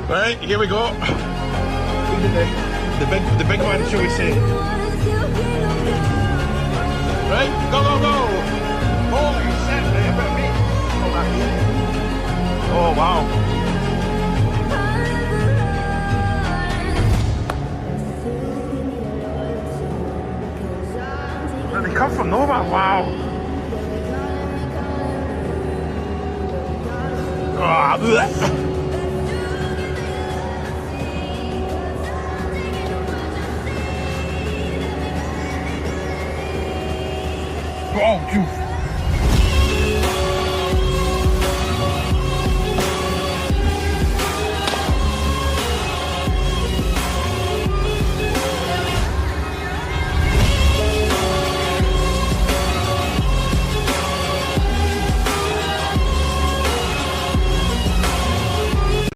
Right, here we go. The big one, shall we say? Right, go, go, go! Holy shit, right, a bit of meat. Oh wow.